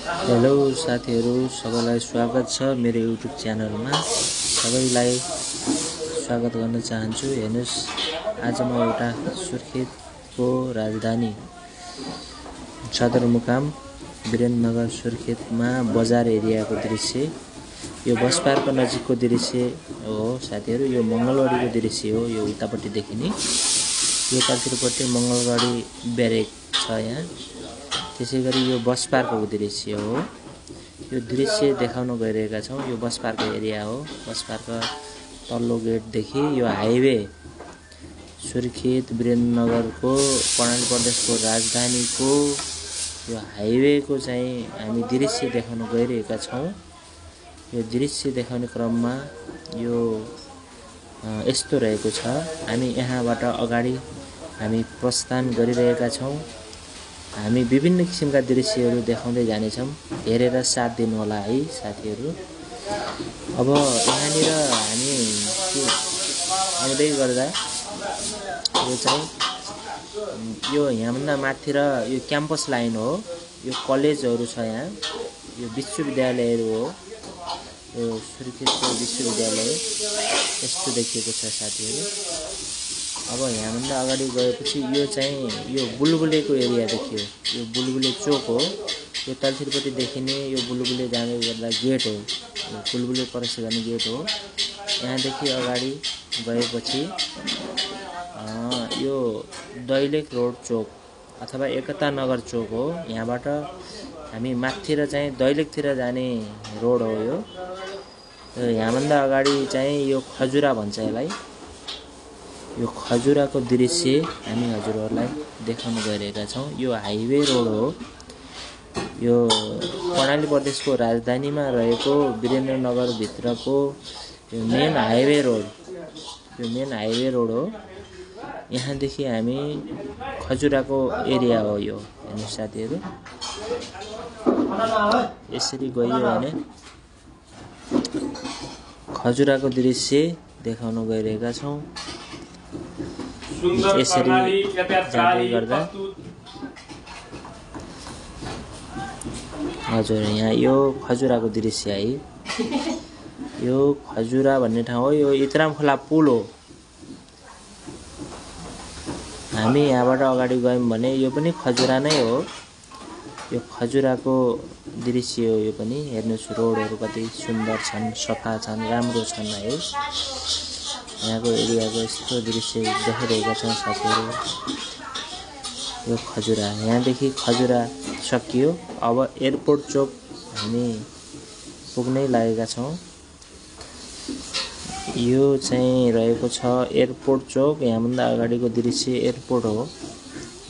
Hello साथीहरु, सबैलाई स्वागत छ मेरो युट्युब च्यानलमा। सबैलाई स्वागत गर्न चाहन्छु। हेर्नुस्, आज म एउटा सुर्खेतको राजधानी सदरमुकाम वीरेन्द्रनगर सुर्खेतमा बजार एरियाको दृश्य, यो बस पार्क नजिकको दृश्य हो साथीहरु। यो मंगलगढीको दृश्य हो। यो उतापट्टि देखिने, यो तल्तिरपट्टि मंगलगढी ब्यारेक छ यहाँ। त्यसैगरी यो बस पार्कको दृश्य हो। यो दृश्य देखाउन गइरहेका छौं। यो बस पार्क एरिया हो। बस पार्क तल्लो गेटदेखि यो हाइवे सुर्खेत वीरेन्द्रनगरको कर्णाली प्रदेशको राजधानीको यो हाइवेको चाहिँ हामी दृश्य देखाउन गइरहेका छौं। यो दृश्य देखाउने क्रममा यो यस्तो रहेको छ। हामी यहाँबाट अगाडि हामी प्रस्थान गरिरहेका छौं। हामी विभिन्न किसिमका दृश्यहरू देखाउँदै जानेछौं। हेरेर साथ दिनु होला है साथीहरु। अब यहाँनिर हामी आउँदै गर्दा यो चाहिँ यो यहाँभन्दा माथि र यो क्याम्पस लाइन हो। यो कलेजहरू छ यहाँ। यो विश्वविद्यालयहरू हो। यो सुर्खेतको विश्वविद्यालय यस्तो देखिएको छ साथीहरु। अब यहाँभन्दा अगाडि गएपछि यो चाहिँ यो बुलबुलेको एरिया देखियो। यो बुलबुले चोक हो। यो तल्तिरपट्टि देखिने यो बुलबुले जाँदै गर्दा गेट हो। यो बुलबुले प्रवेश गर्ने गेट हो। यहाँदेखि अगाडि गएपछि यो दैलेख रोड चोक अथवा एकता नगर चोक हो। यहाँबाट हामी माथितिर चाहिँ दैलेखतिर जाने रोड हो यो। यहाँभन्दा अगाडि चाहिँ यो खजुरा भन्छ यसलाई। यो खजुराको दृश्य हामी हजुरहरुलाई देखाउन गइरहेका छौं। यो हाइवे रोड हो। यो कर्णाली प्रदेशको राजधानीमा रहेको वीरेन्द्रनगर भित्रको यो मेन हाइवे रोड, यो मेन हाइवे रोड हो। यहाँदेखि हामी खजुराको एरिया हो यो। हेर्नुस् साथीहरु, यसरी गइयो भने खजुराको दृश्य देखाउन गइरहेका छौं। यसरी जाँदै गर्दा हजुर यहाँ यो खजुराको दृश्य है। यो खजुरा भन्ने ठाउँ हो। यो इतराम खोला पुल हो। हामी यहाँबाट अगाडि गयौं भने यो पनि खजुरा नै हो। यो खजुराको दृश्य हो यो पनि। हेर्नुस्, रोडहरू कति सुन्दर छन्, सफा छन्, राम्रो छन् है। यहाँको एरियाको यस्तो दृश्य देखिरहेका छौं साथीहरु। यो खजुरा, यहाँदेखि खजुरा सकियो। अब एयरपोर्ट चोक हामी पुग्नै लागेका छौं। यो चाहिँ रहेको छ एयरपोर्ट चोक। यहाँभन्दा अगाडिको दृश्य एयरपोर्ट हो।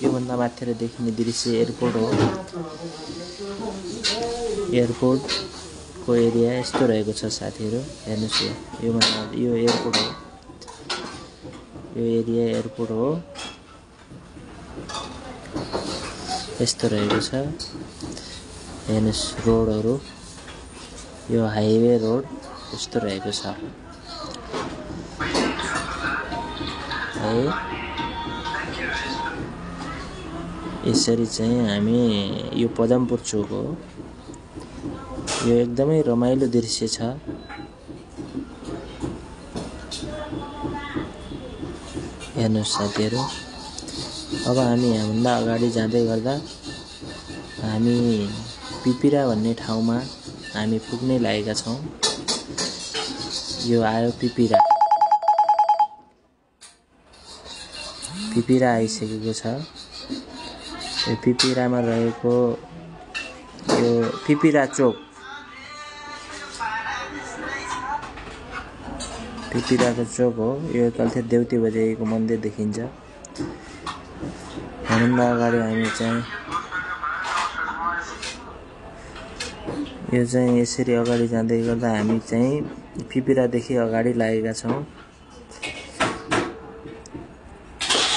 यो भन्दा माथितिर देखिने दृश्य एयरपोर्ट हो। एयरपोर्टको एरिया यस्तो रहेको छ साथीहरु। हेर्नुस्, यो एयरपोर्ट हो। यो एरिया एयरपोर्ट हो। यस्तो रहेको छ। हेर्नुस्, रोडहरू यो हाइवे रोड यस्तो रहेको छ है। यसरी चाहिँ हामी यो पदमपुर चोक हो। यो एकदमै रमाइलो दृश्य छ। हेर्नुस् साथीहरु, अब हामी यहाँभन्दा अगाडि जाँदै गर्दा हामी पिपिरा भन्ने ठाउँमा हामी पुग्नै लागेका छौं। यो आयो पिपिरा। पिपिरा आइसकेको छ। यो पिपिरामा रहेको यो पिपिरा चोक, पिपिराको चोक हो। यो तल्तिर देउती बजाइको मन्दिर देखिन्छ। भन्दा अगाडि हामी चाहिँ यो चाहिँ यसरी अगाडि जाँदै गर्दा हामी चाहिँ पिपिरादेखि अगाडि लागेका छौं।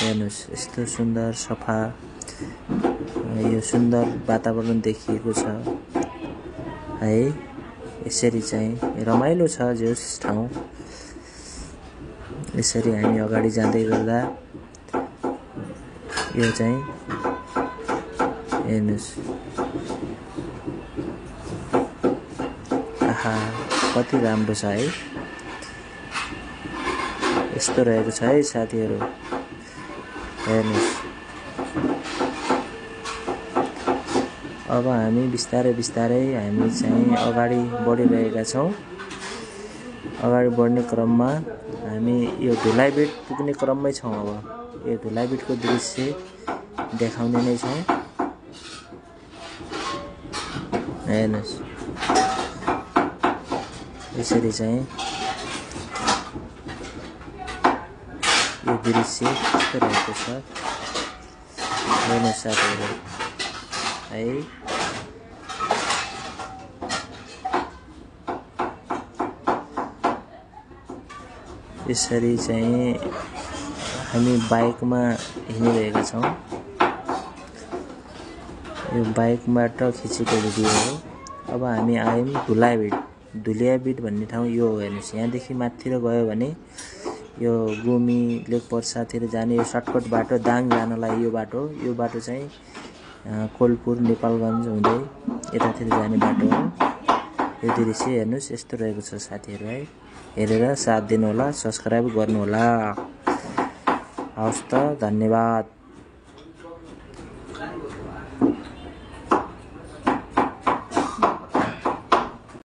हेर्नुस्, यस्तो सुन्दर सफा यो सुन्दर वातावरण देखिएको छ है। यसरी चाहिँ रमाइलो छ जस ठाउँ। यसरी हामी अगाडि जाँदै गर्दा यो चाहिँ हेर्नुस्, आहा कति राम्रो छ है। यस्तो रहेको छ है साथीहरु, हेर्नुस्। अब हामी बिस्तारै बिस्तारै हामी चाहिँ अगाडि बढिरहेका छौं। अगाडि बढ्ने क्रममा हामी यो धुलाईबेट पुग्ने क्रममै छौं। अब यो धुलाईबेटको दृश्य देखाउने नै छौं। हेर्नुस्, यसरी चाहिँ यो दृश्य कस्तो रहेको छ हेर्नुस् साथीहरु है। यसरी चाहिँ हामी बाइकमा हिँडिरहेका छौं। यो बाइकबाट खिचेको भिडियो हो। अब हामी आयौं धुलियाबेट भन्ने ठाउँ यो हो। हेर्नुस्, यहाँदेखि माथितिर गयो भने यो गुमी लेक पर्सातिर जाने यो सर्टकट बाटो, दाङ जानलाई यो बाटो चाहिँ कोलपुर नेपालगञ्ज हुँदै यतातिर जाने बाटो हो। यो दृश्य हेर्नुस्, यस्तो रहेको छ साथीहरु है। हेरेर साथ दिनु होला, सब्स्क्राइब गर्नु होला। हवस् त, धन्यवाद।